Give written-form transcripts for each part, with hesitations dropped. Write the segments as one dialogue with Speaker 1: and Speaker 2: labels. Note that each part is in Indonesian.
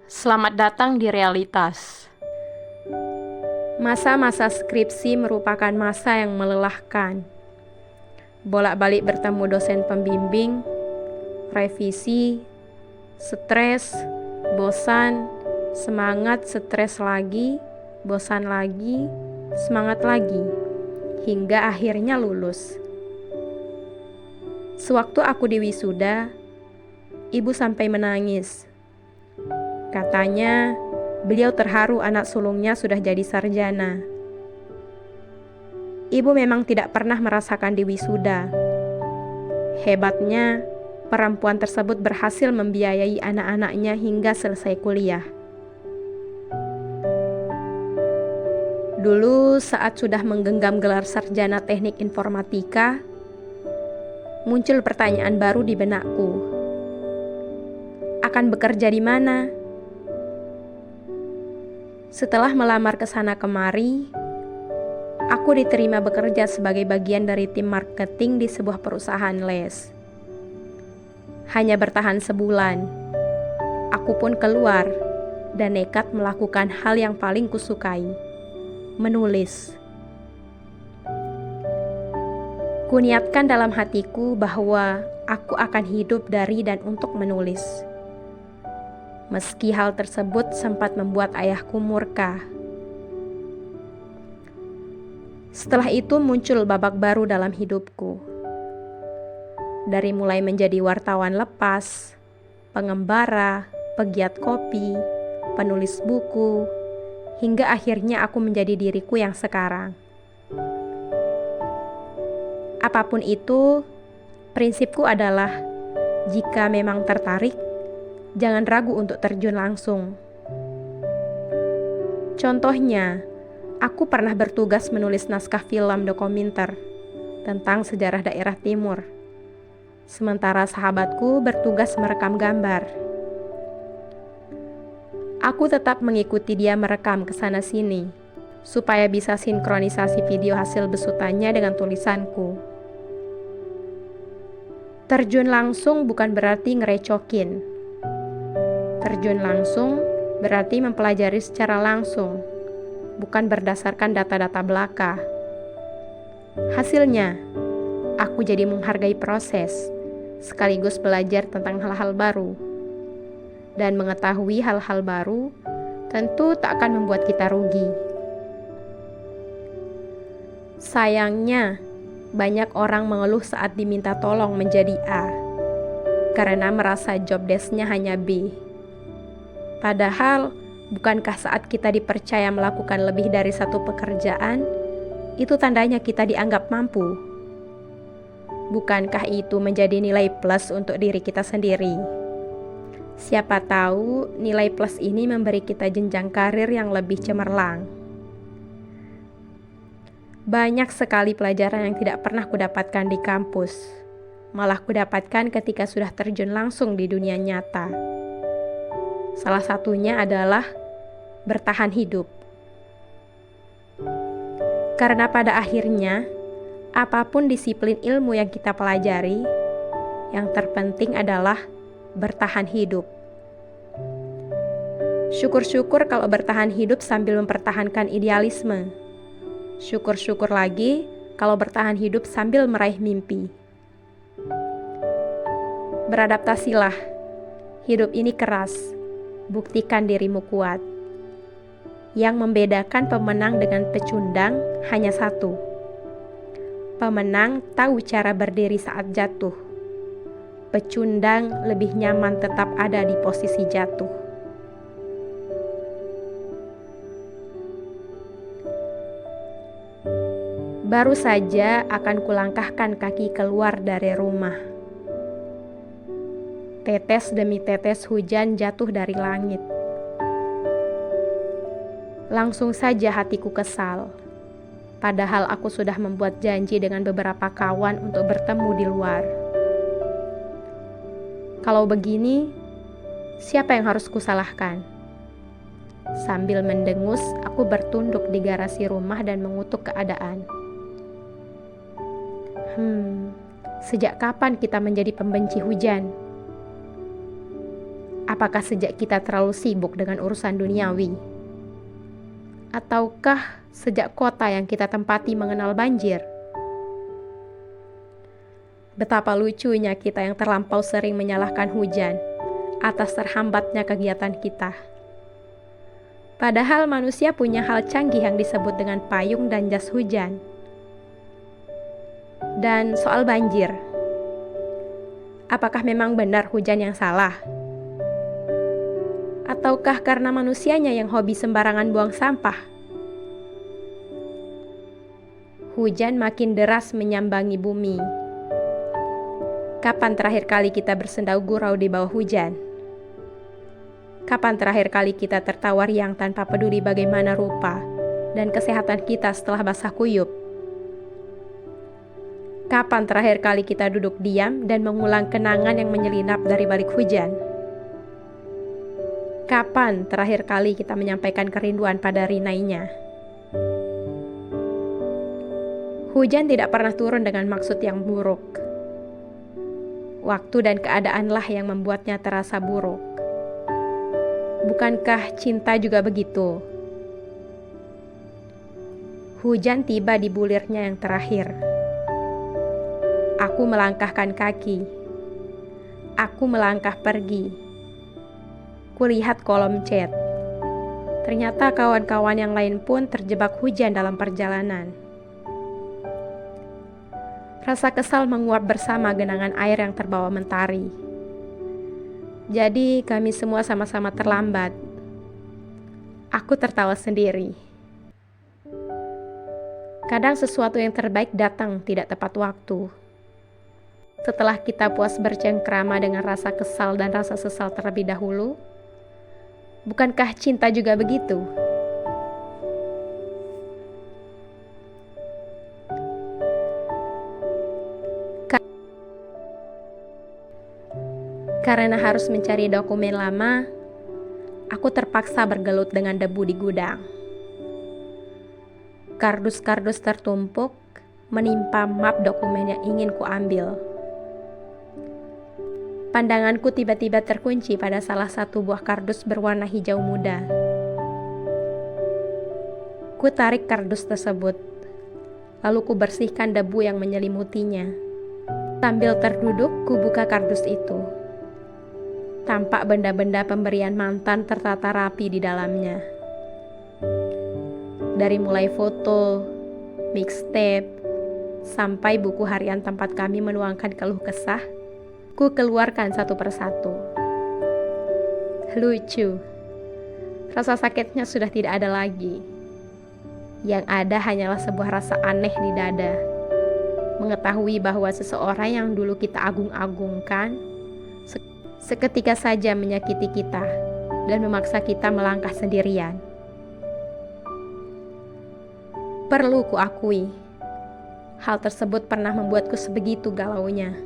Speaker 1: Selamat datang di realitas.
Speaker 2: Masa-masa skripsi merupakan masa yang melelahkan. Bolak-balik bertemu dosen pembimbing, revisi, stres, bosan, semangat, stres lagi, bosan lagi, semangat lagi, hingga akhirnya lulus. Sewaktu aku di wisuda, ibu sampai menangis. Katanya, beliau terharu anak sulungnya sudah jadi sarjana. Ibu memang tidak pernah merasakan di wisuda. Hebatnya, perempuan tersebut berhasil membiayai anak-anaknya hingga selesai kuliah. Dulu saat sudah menggenggam gelar sarjana teknik informatika, muncul pertanyaan baru di benakku. Akan bekerja di mana? Setelah melamar ke sana kemari, aku diterima bekerja sebagai bagian dari tim marketing di sebuah perusahaan les. Hanya bertahan sebulan, aku pun keluar dan nekat melakukan hal yang paling kusukai, menulis. Kuniatkan dalam hatiku bahwa aku akan hidup dari dan untuk menulis. Meski hal tersebut sempat membuat ayahku murka. Setelah itu muncul babak baru dalam hidupku. Dari mulai menjadi wartawan lepas, pengembara, pegiat kopi, penulis buku, hingga akhirnya aku menjadi diriku yang sekarang. Apapun itu, prinsipku adalah jika memang tertarik, jangan ragu untuk terjun langsung. Contohnya, aku pernah bertugas menulis naskah film dokumenter tentang sejarah daerah timur. Sementara sahabatku bertugas merekam gambar. Aku tetap mengikuti dia merekam ke sana sini, supaya bisa sinkronisasi video hasil besutannya dengan tulisanku. Terjun langsung bukan berarti ngerecokin. Terjun langsung berarti mempelajari secara langsung, bukan berdasarkan data-data belaka. Hasilnya, aku jadi menghargai proses, sekaligus belajar tentang hal-hal baru. Dan mengetahui hal-hal baru tentu tak akan membuat kita rugi. Sayangnya, banyak orang mengeluh saat diminta tolong menjadi A, karena merasa job desk-nya hanya B. Padahal, bukankah saat kita dipercaya melakukan lebih dari satu pekerjaan, itu tandanya kita dianggap mampu? Bukankah itu menjadi nilai plus untuk diri kita sendiri? Siapa tahu nilai plus ini memberi kita jenjang karir yang lebih cemerlang. Banyak sekali pelajaran yang tidak pernah kudapatkan di kampus, malah kudapatkan ketika sudah terjun langsung di dunia nyata. Salah satunya adalah bertahan hidup. Karena pada akhirnya, apapun disiplin ilmu yang kita pelajari, yang terpenting adalah bertahan hidup. Syukur-syukur kalau bertahan hidup sambil mempertahankan idealisme. Syukur-syukur lagi kalau bertahan hidup sambil meraih mimpi. Beradaptasilah. Hidup ini keras. Buktikan dirimu kuat. Yang membedakan pemenang dengan pecundang hanya satu. Pemenang tahu cara berdiri saat jatuh. Pecundang lebih nyaman tetap ada di posisi jatuh. Baru saja akan kulangkahkan kaki keluar dari rumah. Tetes demi tetes hujan jatuh dari langit. Langsung saja hatiku kesal. Padahal aku sudah membuat janji dengan beberapa kawan untuk bertemu di luar. Kalau begini, siapa yang harus kusalahkan? Sambil mendengus, aku bertunduk di garasi rumah dan mengutuk keadaan. Sejak kapan kita menjadi pembenci hujan? Apakah sejak kita terlalu sibuk dengan urusan duniawi? Ataukah sejak kota yang kita tempati mengenal banjir? Betapa lucunya kita yang terlampau sering menyalahkan hujan atas terhambatnya kegiatan kita. Padahal manusia punya hal canggih yang disebut dengan payung dan jas hujan. Dan soal banjir, apakah memang benar hujan yang salah? Ataukah karena manusianya yang hobi sembarangan buang sampah? Hujan makin deras menyambangi bumi. Kapan terakhir kali kita bersendau gurau di bawah hujan? Kapan terakhir kali kita tertawa riang tanpa peduli bagaimana rupa dan kesehatan kita setelah basah kuyup? Kapan terakhir kali kita duduk diam dan mengulang kenangan yang menyelinap dari balik hujan? Kapan terakhir kali kita menyampaikan kerinduan pada rinainya? Hujan tidak pernah turun dengan maksud yang buruk. Waktu dan keadaanlah yang membuatnya terasa buruk. Bukankah cinta juga begitu? Hujan tiba di bulirnya yang terakhir. Aku melangkahkan kaki. Aku melangkah pergi. Kulihat kolom chat. Ternyata kawan-kawan yang lain pun terjebak hujan dalam perjalanan. Rasa kesal menguap bersama genangan air yang terbawa mentari. Jadi kami semua sama-sama terlambat. Aku tertawa sendiri. Kadang sesuatu yang terbaik datang tidak tepat waktu. Setelah kita puas bercengkrama dengan rasa kesal dan rasa sesal terlebih dahulu, bukankah cinta juga begitu? Karena harus mencari dokumen lama, aku terpaksa bergelut dengan debu di gudang. Kardus-kardus tertumpuk menimpa map dokumen yang ingin kuambil. Pandanganku tiba-tiba terkunci pada salah satu buah kardus berwarna hijau muda. Ku tarik kardus tersebut, lalu ku bersihkan debu yang menyelimutinya. Sambil terduduk, ku buka kardus itu. Tampak benda-benda pemberian mantan tertata rapi di dalamnya. Dari mulai foto, mixtape, sampai buku harian tempat kami menuangkan keluh kesah, ku keluarkan satu persatu. Lucu. Rasa sakitnya sudah tidak ada lagi. Yang ada hanyalah sebuah rasa aneh di dada. Mengetahui bahwa seseorang yang dulu kita agung-agungkan seketika saja menyakiti kita dan memaksa kita melangkah sendirian. Perlu kuakui, hal tersebut pernah membuatku sebegitu galaunya.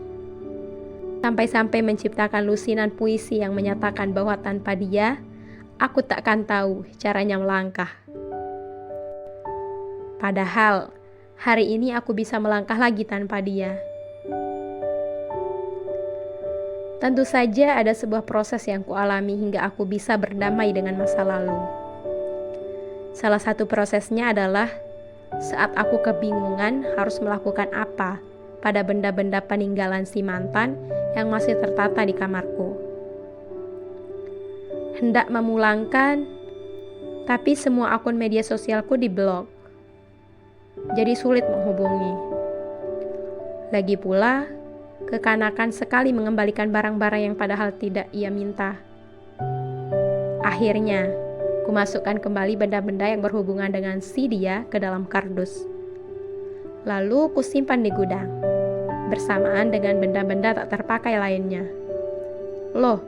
Speaker 2: Sampai-sampai menciptakan lusinan puisi yang menyatakan bahwa tanpa dia, aku takkan tahu caranya melangkah. Padahal, hari ini aku bisa melangkah lagi tanpa dia. Tentu saja ada sebuah proses yang kualami hingga aku bisa berdamai dengan masa lalu. Salah satu prosesnya adalah saat aku kebingungan harus melakukan apa pada benda-benda peninggalan si mantan yang masih tertata di kamarku. Hendak memulangkan, tapi semua akun media sosialku diblok. Jadi sulit menghubungi. Lagi pula, kekanakan sekali mengembalikan barang-barang yang padahal tidak ia minta. Akhirnya, kumasukkan kembali benda-benda yang berhubungan dengan si dia ke dalam kardus. Lalu kusimpan di gudang, bersamaan dengan benda-benda tak terpakai lainnya. Loh,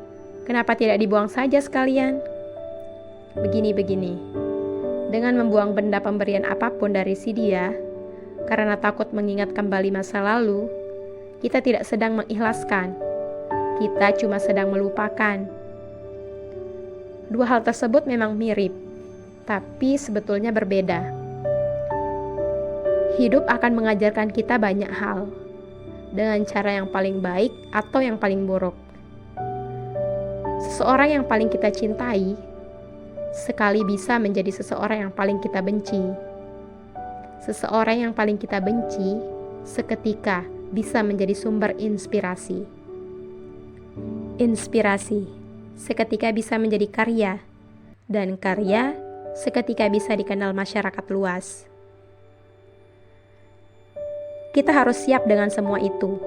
Speaker 2: kenapa tidak dibuang saja sekalian? Begini-begini, dengan membuang benda pemberian apapun dari si dia, karena takut mengingat kembali masa lalu, kita tidak sedang mengikhlaskan, kita cuma sedang melupakan. Dua hal tersebut memang mirip, tapi sebetulnya berbeda. Hidup akan mengajarkan kita banyak hal, dengan cara yang paling baik atau yang paling buruk. Seseorang yang paling kita cintai sekali bisa menjadi seseorang yang paling kita benci. Seseorang yang paling kita benci seketika bisa menjadi sumber inspirasi. Inspirasi seketika bisa menjadi karya, dan karya seketika bisa dikenal masyarakat luas. Kita harus siap dengan semua itu,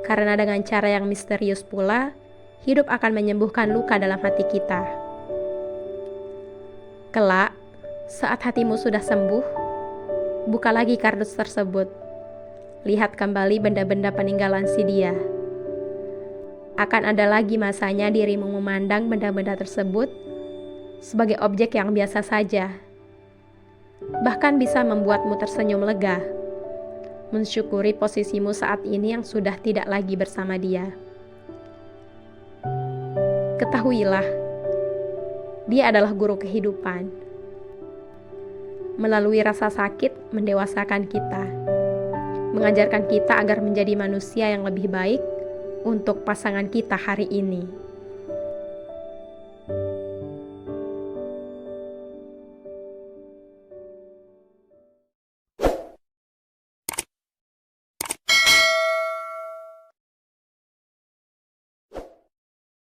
Speaker 2: karena dengan cara yang misterius pula, hidup akan menyembuhkan luka dalam hati kita. Kelak, saat hatimu sudah sembuh, buka lagi kardus tersebut. Lihat kembali benda-benda peninggalan si dia. Akan ada lagi masanya dirimu memandang benda-benda tersebut sebagai objek yang biasa saja. Bahkan bisa membuatmu tersenyum lega, mensyukuri posisimu saat ini yang sudah tidak lagi bersama dia. Ketahuilah, dia adalah guru kehidupan. Melalui rasa sakit mendewasakan kita, mengajarkan kita agar menjadi manusia yang lebih baik untuk pasangan kita hari ini.